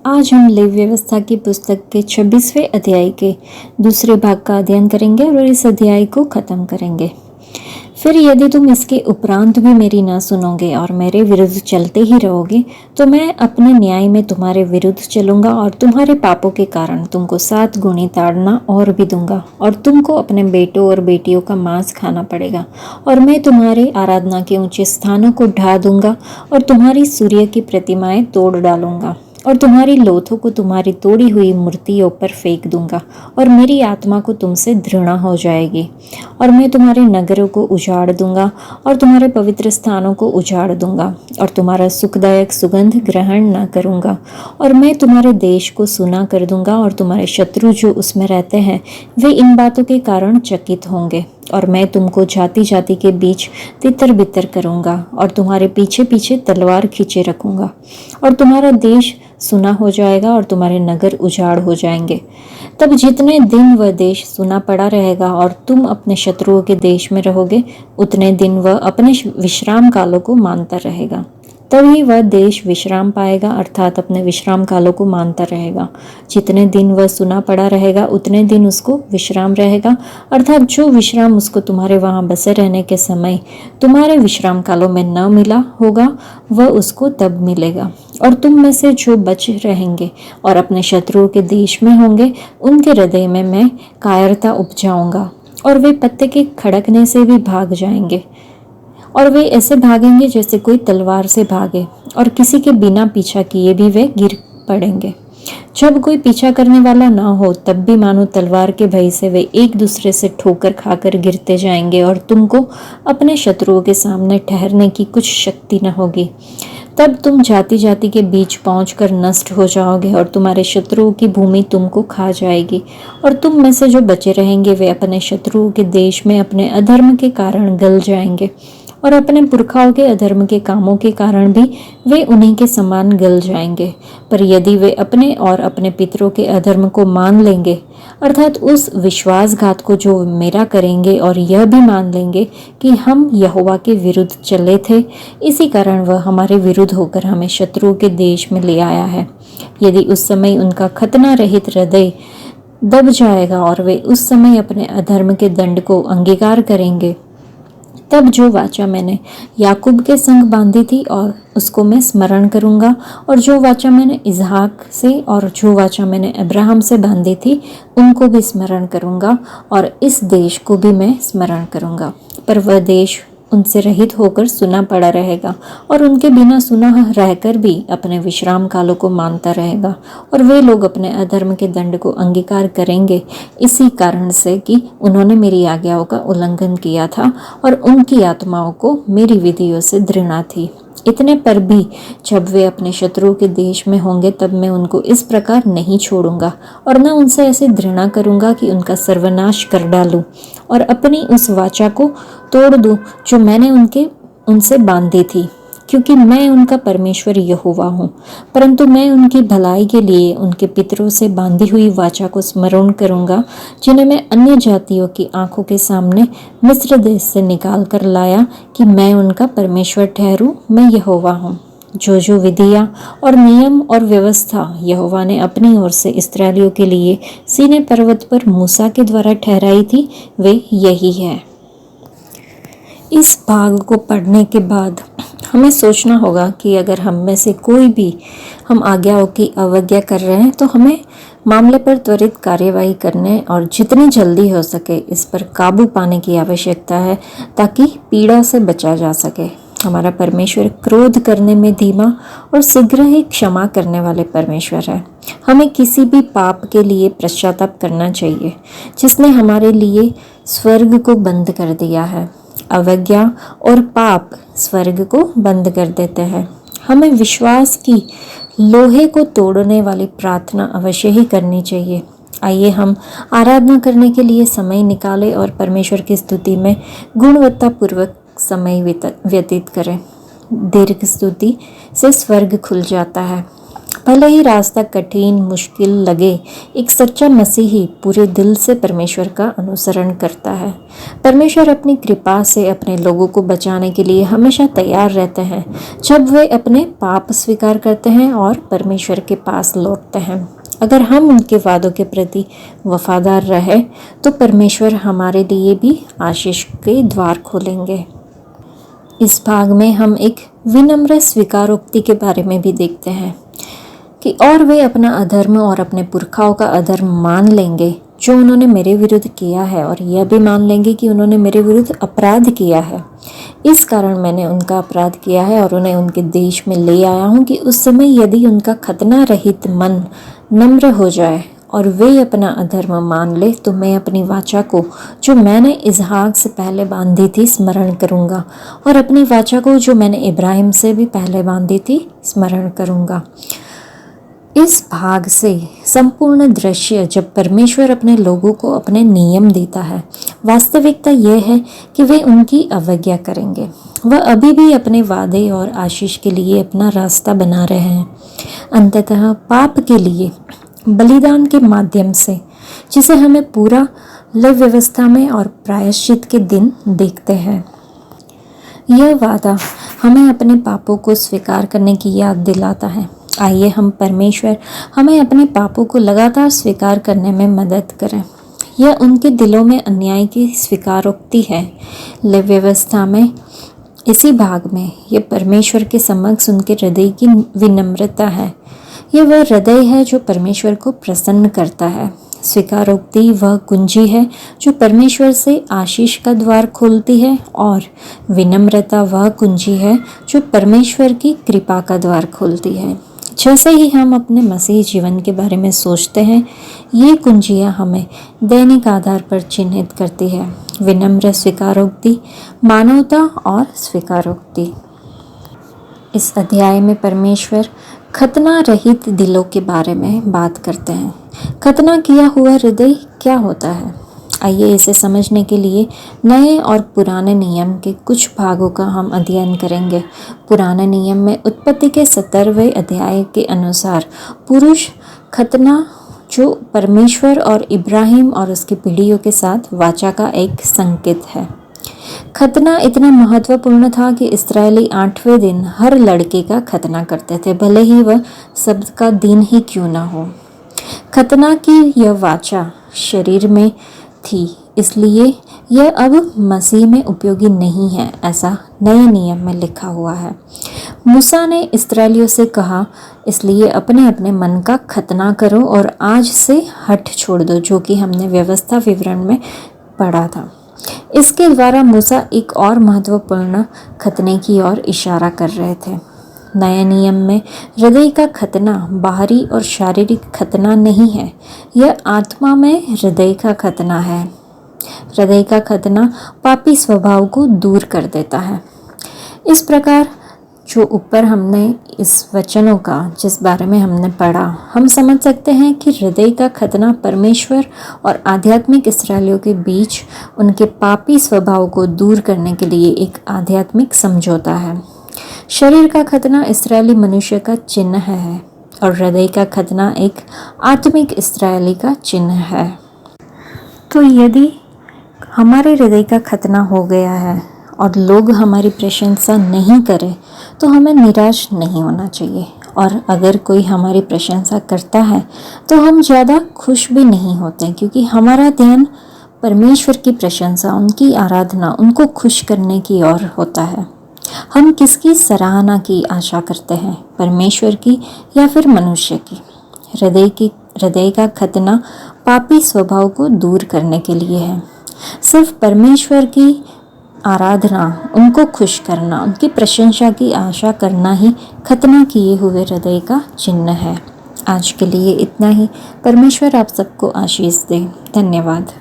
आज हम लेव व्यवस्था की पुस्तक के 26वें अध्याय के दूसरे भाग का अध्ययन करेंगे और इस अध्याय को खत्म करेंगे। फिर यदि तुम इसके उपरांत भी मेरी ना सुनोगे और मेरे विरुद्ध चलते ही रहोगे, तो मैं अपने न्याय में तुम्हारे विरुद्ध चलूंगा और तुम्हारे पापों के कारण तुमको 7 गुनी ताड़ना और भी दूंगा, और तुमको अपने बेटों और बेटियों का मांस खाना पड़ेगा। और मैं तुम्हारे आराधना के ऊंचे स्थानों को ढा दूंगा और तुम्हारी सूर्य की प्रतिमाएं तोड़ डालूंगा और तुम्हारी लोथों को तुम्हारी तोड़ी हुई मूर्तियों पर फेंक दूंगा, और मेरी आत्मा को तुमसे घृणा हो जाएगी। और मैं तुम्हारे नगरों को उजाड़ दूंगा और तुम्हारे पवित्र स्थानों को उजाड़ दूंगा, और तुम्हारा सुखदायक सुगंध ग्रहण न करूंगा। और मैं तुम्हारे देश को सूना कर दूंगा, और तुम्हारे शत्रु जो उसमें रहते हैं वे इन बातों के कारण चकित होंगे। और मैं तुमको जाति जाति के बीच तितर बितर करूंगा और तुम्हारे पीछे पीछे तलवार खींचे रखूंगा, और तुम्हारा देश सुना हो जाएगा और तुम्हारे नगर उजाड़ हो जाएंगे। तब जितने दिन वह देश सुना पड़ा रहेगा और तुम अपने शत्रुओं के देश में रहोगे, उतने दिन वह अपने विश्राम कालों को मानता रहेगा। तभी वह देश विश्राम पाएगा, अर्थात अपने विश्राम कालों को मानता रहेगा। जितने दिन वह सुना पड़ा रहेगा उतने दिन उसको विश्राम रहेगा, अर्थात जो विश्राम उसको तुम्हारे वहाँ बसे रहने के समय तुम्हारे विश्राम कालों में न मिला होगा, वह उसको तब मिलेगा। और तुम में से जो बच रहेंगे और अपने शत्रुओं के देश में होंगे, उनके हृदय में मैं कायरता उपजाऊंगा, और वे पत्ते के खड़कने से भी भाग जाएंगे, और वे ऐसे भागेंगे जैसे कोई तलवार से भागे, और किसी के बिना पीछा किए भी वे गिर पड़ेंगे। जब कोई पीछा करने वाला ना हो, तब भी मानो तलवार के भय से वे एक दूसरे से ठोकर खाकर गिरते जाएंगे, और तुमको अपने शत्रुओं के सामने ठहरने की कुछ शक्ति न होगी। तब तुम जाति जाति के बीच पहुंचकर नष्ट हो जाओगे, और तुम्हारे शत्रुओं की भूमि तुमको खा जाएगी। और तुम में से जो बचे रहेंगे वे अपने शत्रुओं के देश में अपने अधर्म के कारण गल जाएंगे, और अपने पुरखाओं के अधर्म के कामों के कारण भी वे उन्हीं के समान गल जाएंगे। पर यदि वे अपने और अपने पितरों के अधर्म को मान लेंगे, अर्थात उस विश्वासघात को जो मेरा करेंगे, और यह भी मान लेंगे कि हम यहोवा के विरुद्ध चले थे, इसी कारण वह हमारे विरुद्ध होकर हमें शत्रुओं के देश में ले आया है, यदि उस समय उनका खतना रहित हृदय दब जाएगा और वे उस समय अपने अधर्म के दंड को अंगीकार करेंगे, तब जो वाचा मैंने याकूब के संग बांधी थी और उसको मैं स्मरण करूंगा, और जो वाचा मैंने इसहाक से और जो वाचा मैंने अब्राहम से बांधी थी उनको भी स्मरण करूंगा, और इस देश को भी मैं स्मरण करूंगा। पर वह देश उनसे रहित होकर सुना पड़ा रहेगा, और उनके बिना सुना रहकर भी अपने विश्राम कालों को मानता रहेगा, और वे लोग अपने अधर्म के दंड को अंगीकार करेंगे, इसी कारण से कि उन्होंने मेरी आज्ञाओं का उल्लंघन किया था और उनकी आत्माओं को मेरी विधियों से घृणा थी। इतने पर भी जब वे अपने शत्रुओं के देश में होंगे, तब मैं उनको इस प्रकार नहीं छोड़ूंगा, और न उनसे ऐसे घृणा करूंगा कि उनका सर्वनाश कर डालूं और अपनी उस वाचा को तोड़ दूं जो मैंने उनसे बांधी थी, क्योंकि मैं उनका परमेश्वर यहोवा हूँ। परंतु मैं उनकी भलाई के लिए उनके पितरों से बांधी हुई वाचा को स्मरण करूंगा, जिन्हें मैं अन्य जातियों की आंखों के सामने मिस्र देश से निकाल कर लाया, कि मैं उनका परमेश्वर ठहरूं। मैं यहोवा हूँ। जो जो विधियाँ और नियम और व्यवस्था यहोवा ने अपनी ओर से इस्राएलियों के लिए सीनै पर्वत पर मूसा के द्वारा ठहराई थी, वे यही है। इस भाग को पढ़ने के बाद हमें सोचना होगा कि अगर हम में से कोई भी हम आज्ञाओं की अवज्ञा कर रहे हैं, तो हमें मामले पर त्वरित कार्यवाही करने और जितनी जल्दी हो सके इस पर काबू पाने की आवश्यकता है, ताकि पीड़ा से बचा जा सके। हमारा परमेश्वर क्रोध करने में धीमा और शीघ्र ही क्षमा करने वाले परमेश्वर है। हमें किसी भी पाप के लिए पश्चाताप करना चाहिए जिसने हमारे लिए स्वर्ग को बंद कर दिया है। अवज्ञा और पाप स्वर्ग को बंद कर देते हैं। हमें विश्वास की लोहे को तोड़ने वाली प्रार्थना अवश्य ही करनी चाहिए। आइए हम आराधना करने के लिए समय निकालें और परमेश्वर की स्तुति में गुणवत्तापूर्वक समय व्यतीत करें। दीर्घ स्तुति से स्वर्ग खुल जाता है। भले ही रास्ता कठिन मुश्किल लगे, एक सच्चा मसीही पूरे दिल से परमेश्वर का अनुसरण करता है। परमेश्वर अपनी कृपा से अपने लोगों को बचाने के लिए हमेशा तैयार रहते हैं जब वे अपने पाप स्वीकार करते हैं और परमेश्वर के पास लौटते हैं। अगर हम उनके वादों के प्रति वफादार रहे तो परमेश्वर हमारे लिए भी आशीष के द्वार खोलेंगे। इस भाग में हम एक विनम्र स्वीकारोक्ति के बारे में भी देखते हैं कि और वे अपना अधर्म और अपने पुरखाओं का अधर्म मान लेंगे जो उन्होंने मेरे विरुद्ध किया है, और यह भी मान लेंगे कि उन्होंने मेरे विरुद्ध अपराध किया है। इस कारण मैंने उनका अपराध किया है और उन्हें उनके देश में ले आया हूँ कि उस समय यदि उनका खतना रहित मन नम्र हो जाए और वे अपना अधर्म मान ले तो मैं अपनी वाचा को जो मैंने इसहाक से पहले बांधी थी स्मरण करूँगा, और अपनी वाचा को जो मैंने इब्राहिम से भी पहले बांधी थी स्मरण करूँगा। इस भाग से संपूर्ण दृश्य जब परमेश्वर अपने लोगों को अपने नियम देता है, वास्तविकता यह है कि वे उनकी अवज्ञा करेंगे। वह अभी भी अपने वादे और आशीष के लिए अपना रास्ता बना रहे हैं, अंततः पाप के लिए बलिदान के माध्यम से, जिसे हमें पूरा लय व्यवस्था में और प्रायश्चित के दिन देखते हैं। यह वादा हमें अपने पापों को स्वीकार करने की याद दिलाता है। आइए हम परमेश्वर हमें अपने पापों को लगातार स्वीकार करने में मदद करें। यह उनके दिलों में अन्याय की स्वीकारोक्ति है। लय व्यवस्था में इसी भाग में यह परमेश्वर के समक्ष उनके हृदय की विनम्रता है। यह वह हृदय है जो परमेश्वर को प्रसन्न करता है। स्वीकारोक्ति वह कुंजी है जो परमेश्वर से आशीष का द्वार खोलती है, और विनम्रता वह कुंजी है जो परमेश्वर की कृपा का द्वार खोलती है। जैसे ही हम अपने मसीही जीवन के बारे में सोचते हैं, ये कुंजियाँ हमें दैनिक आधार पर चिन्हित करती है। विनम्र स्वीकारोक्ति, मानवता और स्वीकारोक्ति। इस अध्याय में परमेश्वर खतना रहित दिलों के बारे में बात करते हैं। खतना किया हुआ हृदय क्या होता है? आइए इसे समझने के लिए नए और पुराने नियम के कुछ भागों का हम अध्ययन करेंगे। पुराने नियम में उत्पत्ति के 17वें अध्याय के अनुसार पुरुष खतना जो परमेश्वर और इब्राहिम और उसकी पीढ़ियों के साथ वाचा का एक संकेत है। खतना इतना महत्वपूर्ण था कि इस्राएली 8वें दिन हर लड़के का खतना करते थे, भले ही वह शब्द का दिन ही क्यों ना हो। खतना की यह वाचा शरीर में थी, इसलिए यह अब मसीह में उपयोगी नहीं है, ऐसा नए नियम में लिखा हुआ है। मूसा ने इस्राएलियों से कहा, इसलिए अपने अपने मन का खतना करो और आज से हठ छोड़ दो, जो कि हमने व्यवस्था विवरण में पढ़ा था। इसके द्वारा मूसा एक और महत्वपूर्ण खतने की ओर इशारा कर रहे थे। नए नियम में हृदय का खतना बाहरी और शारीरिक खतना नहीं है, यह आत्मा में हृदय का खतना है। हृदय का खतना पापी स्वभाव को दूर कर देता है। इस प्रकार जो ऊपर हमने इस वचनों का जिस बारे में हमने पढ़ा, हम समझ सकते हैं कि हृदय का खतना परमेश्वर और आध्यात्मिक इस्राएलियों के बीच उनके पापी स्वभाव को दूर करने के लिए एक आध्यात्मिक समझौता है। शरीर का खतना इस्राएली मनुष्य का चिन्ह है और हृदय का खतना एक आत्मिक इस्राएली का चिन्ह है। तो यदि हमारे हृदय का खतना हो गया है और लोग हमारी प्रशंसा नहीं करें तो हमें निराश नहीं होना चाहिए, और अगर कोई हमारी प्रशंसा करता है तो हम ज़्यादा खुश भी नहीं होते, क्योंकि हमारा ध्यान परमेश्वर की प्रशंसा, उनकी आराधना, उनको खुश करने की ओर होता है। हम किसकी सराहना की आशा करते हैं, परमेश्वर की या फिर मनुष्य की? हृदय का खतना पापी स्वभाव को दूर करने के लिए है। सिर्फ परमेश्वर की आराधना, उनको खुश करना, उनकी प्रशंसा की आशा करना ही खतना किए हुए हृदय का चिन्ह है। आज के लिए इतना ही। परमेश्वर आप सबको आशीष दे। धन्यवाद।